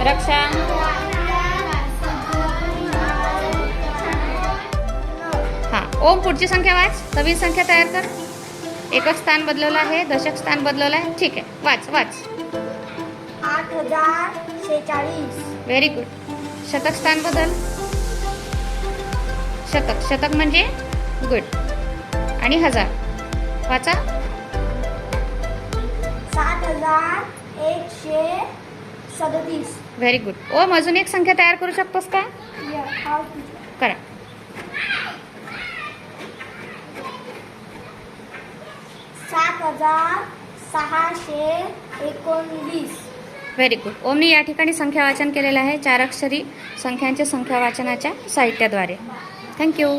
रक्षा हां ओम पुढची संख्या वाच. नवीन संख्या तयार कर. एकक स्थान बदलवलं आहे, दशक स्थान बदलवलं आहे. ठीक आहे, वाच वाच. 8046. Very good. शतक स्थान बदल. शतक शतक म्हणजे गुड. आणि हजार वाचा. 7137. Very good. ओम अजून एक संख्या तयार करू शकतोस का? करा. 7619. Very good. ओमनी या ठिकाणी संख्या वाचन केलेलं आहे 4 अक्षरी संख्यांच्या संख्या वाचनाच्या साहित्याद्वारे. थँक्यू.